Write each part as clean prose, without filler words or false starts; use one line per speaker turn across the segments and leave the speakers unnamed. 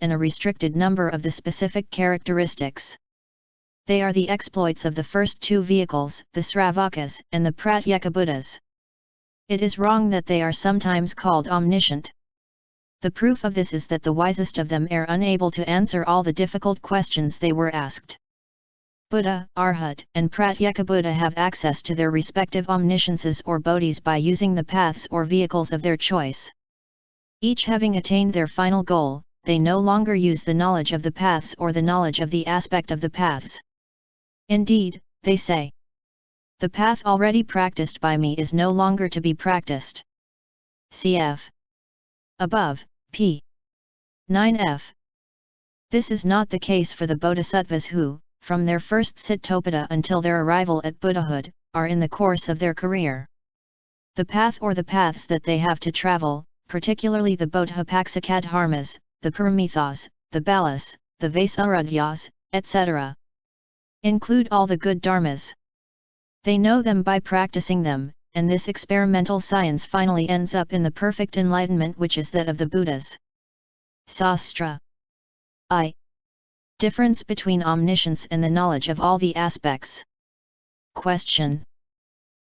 and a restricted number of the specific characteristics. They are the exploits of the first two vehicles, the Sravakas and the Pratyekabuddhas. It is wrong that they are sometimes called omniscient. The proof of this is that the wisest of them are unable to answer all the difficult questions they were asked. Buddha, Arhat, and Pratyekabuddha have access to their respective omnisciences or bodhis by using the paths or vehicles of their choice. Each having attained their final goal, they no longer use the knowledge of the paths or the knowledge of the aspect of the paths. Indeed, they say, the path already practiced by me is no longer to be practiced. Cf. above, p. 9f. This is not the case for the bodhisattvas who, from their first Cittopada until their arrival at Buddhahood, are in the course of their career. The path or the paths that they have to travel, particularly the Bodhipakshikadharmas, the Paramithas, the Balas, the Vaisaradyas, etc., include all the good dharmas. They know them by practicing them, and this experimental science finally ends up in the perfect enlightenment which is that of the Buddhas. Sastra. I. Difference between omniscience and the knowledge of all the aspects. Question.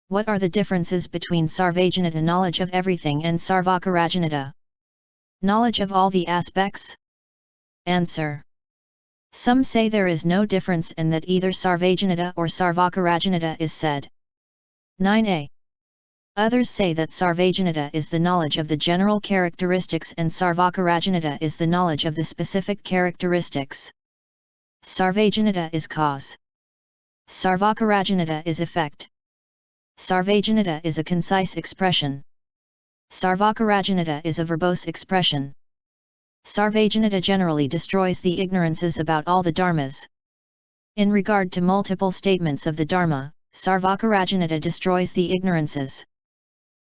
What are the differences between Sarvajnata knowledge of everything and sarvakarajnata knowledge of all the aspects? Answer. Some say there is no difference and that either Sarvajnata or sarvakarajnata is said. 9a. Others say that Sarvajnata is the knowledge of the general characteristics and sarvakarajnata is the knowledge of the specific characteristics. Sarvajnata is cause. Sarvakarajnata is effect. Sarvajnata is a concise expression. Sarvakarajnata is a verbose expression. Sarvajnata generally destroys the ignorances about all the dharmas. In regard to multiple statements of the dharma, sarvakarajnata destroys the ignorances.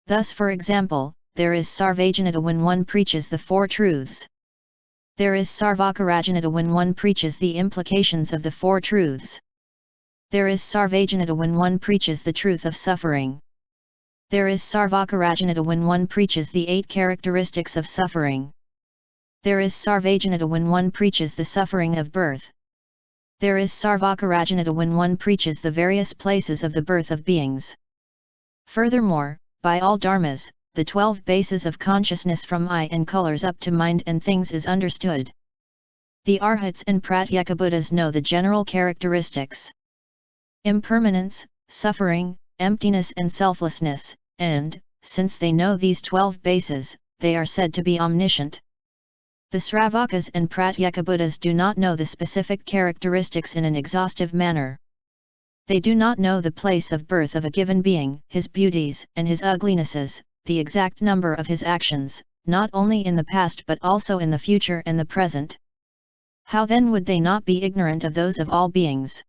Thus, for example, there is sarvajnata when one preaches the Four Truths. There is sarvakarajnata when one preaches the implications of the Four Truths. There is sarvajnata when one preaches the truth of suffering. There is sarvakarajnata when one preaches the 8 characteristics of suffering. There is sarvajnata when one preaches the suffering of birth. There is sarvakarajnata when one preaches the various places of the birth of beings. Furthermore, by all dharmas, the 12 bases of consciousness from I and colors up to mind and things is understood. The Arhats and Pratyekabuddhas know the general characteristics: impermanence, suffering, emptiness and selflessness, and, since they know these 12 bases, they are said to be omniscient. The Sravakas and Pratyekabuddhas do not know the specific characteristics in an exhaustive manner. They do not know the place of birth of a given being, his beauties and his uglinesses, the exact number of his actions, not only in the past but also in the future and the present. How then would they not be ignorant of those of all beings?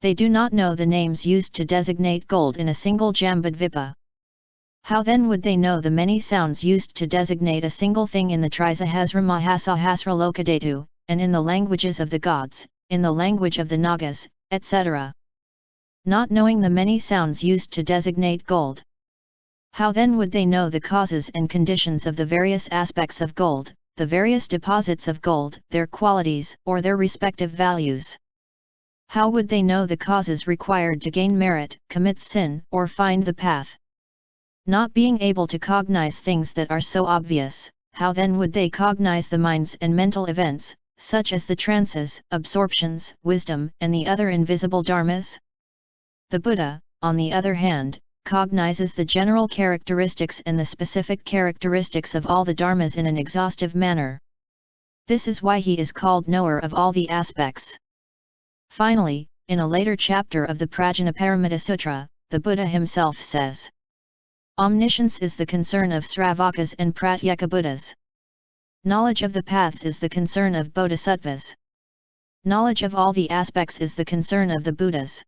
They do not know the names used to designate gold in a single Jambudvipa. How then would they know the many sounds used to designate a single thing in the Trisahasra Mahasahasra Lokadhatu, and in the languages of the gods, in the language of the Nagas, etc.? Not knowing the many sounds used to designate gold. How then would they know the causes and conditions of the various aspects of gold, the various deposits of gold, their qualities, or their respective values? How would they know the causes required to gain merit, commit sin, or find the path? Not being able to cognize things that are so obvious, how then would they cognize the minds and mental events, such as the trances, absorptions, wisdom, and the other invisible dharmas? The Buddha, on the other hand, cognizes the general characteristics and the specific characteristics of all the dharmas in an exhaustive manner. This is why he is called knower of all the aspects. Finally, in a later chapter of the Prajnaparamita Sutra, the Buddha himself says, omniscience is the concern of Sravakas and Pratyekabuddhas. Knowledge of the paths is the concern of bodhisattvas. Knowledge of all the aspects is the concern of the Buddhas.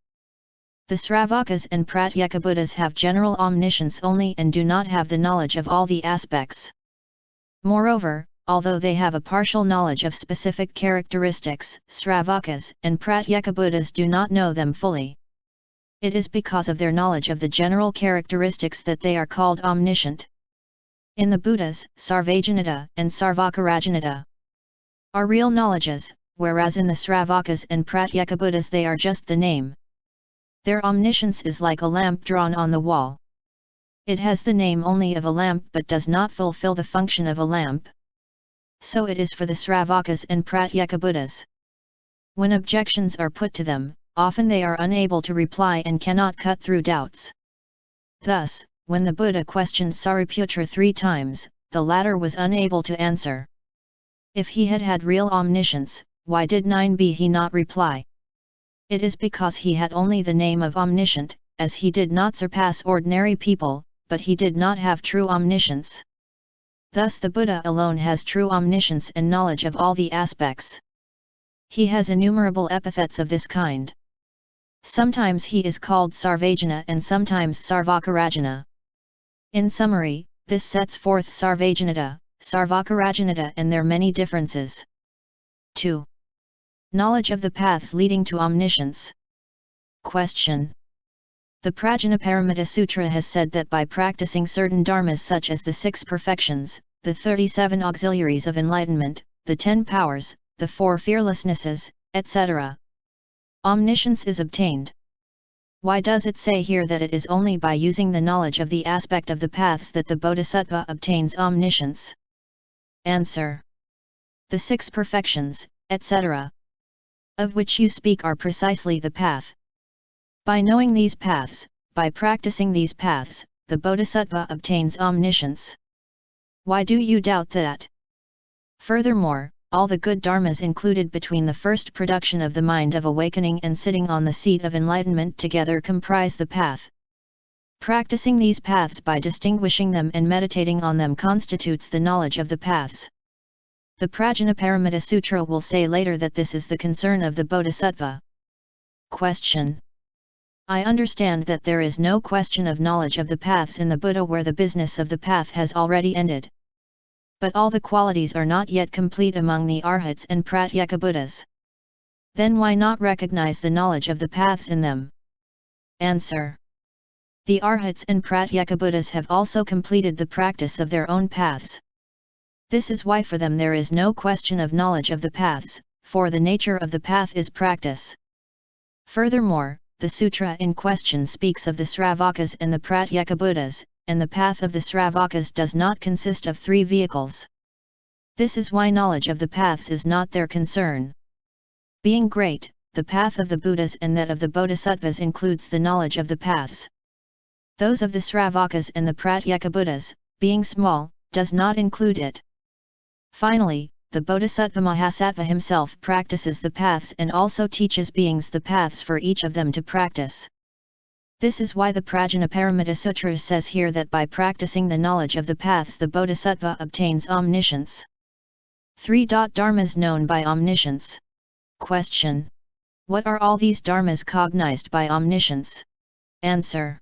The Sravakas and Pratyekabuddhas have general omniscience only and do not have the knowledge of all the aspects. Moreover, although they have a partial knowledge of specific characteristics, Sravakas and Pratyekabuddhas do not know them fully. It is because of their knowledge of the general characteristics that they are called omniscient. In the Buddhas, Sarvajnata and Sarvakarajnata are real knowledges, whereas in the Sravakas and Pratyekabuddhas they are just the name. Their omniscience is like a lamp drawn on the wall. It has the name only of a lamp but does not fulfill the function of a lamp. So it is for the Sravakas and Pratyekabuddhas. When objections are put to them, often they are unable to reply and cannot cut through doubts. Thus, when the Buddha questioned Sariputra 3 times, the latter was unable to answer. If he had had real omniscience, why did 9b he not reply? It is because he had only the name of omniscient, as he did not surpass ordinary people, but he did not have true omniscience. Thus the Buddha alone has true omniscience and knowledge of all the aspects. He has innumerable epithets of this kind. Sometimes he is called Sarvajnata and sometimes sarvakarajnata. In summary, this sets forth Sarvajnata, sarvakarajnata and their many differences. 2. Knowledge of the paths leading to omniscience. Question. The Prajnaparamita Sutra has said that by practicing certain dharmas such as the 6 perfections, the 37 auxiliaries of enlightenment, the 10 powers, the 4 fearlessnesses, etc., omniscience is obtained. Why does it say here that it is only by using the knowledge of the aspect of the paths that the bodhisattva obtains omniscience? Answer. The 6 perfections, etc., of which you speak are precisely the path. By knowing these paths, by practicing these paths, the bodhisattva obtains omniscience. Why do you doubt that? Furthermore, all the good dharmas included between the first production of the mind of awakening and sitting on the seat of enlightenment together comprise the path. Practicing these paths by distinguishing them and meditating on them constitutes the knowledge of the paths. The Prajnaparamita Sutra will say later that this is the concern of the bodhisattva. Question. I understand that there is no question of knowledge of the paths in the Buddha where the business of the path has already ended. But all the qualities are not yet complete among the Arhats and Pratyekabuddhas. Then why not recognize the knowledge of the paths in them? Answer. The Arhats and Pratyekabuddhas have also completed the practice of their own paths. This is why for them there is no question of knowledge of the paths, for the nature of the path is practice. Furthermore, the sutra in question speaks of the Sravakas and the Pratyekabuddhas, and the path of the Sravakas does not consist of 3 vehicles. This is why knowledge of the paths is not their concern. Being great, the path of the Buddhas and that of the Bodhisattvas includes the knowledge of the paths. Those of the Sravakas and the Pratyekabuddhas, being small, does not include it. Finally, the Bodhisattva Mahasattva himself practices the paths and also teaches beings the paths for each of them to practice. This is why the Prajnaparamita Sutra says here that by practicing the knowledge of the paths the Bodhisattva obtains omniscience. 3. Dharmas known by omniscience. Question. What are all these dharmas cognized by omniscience? Answer.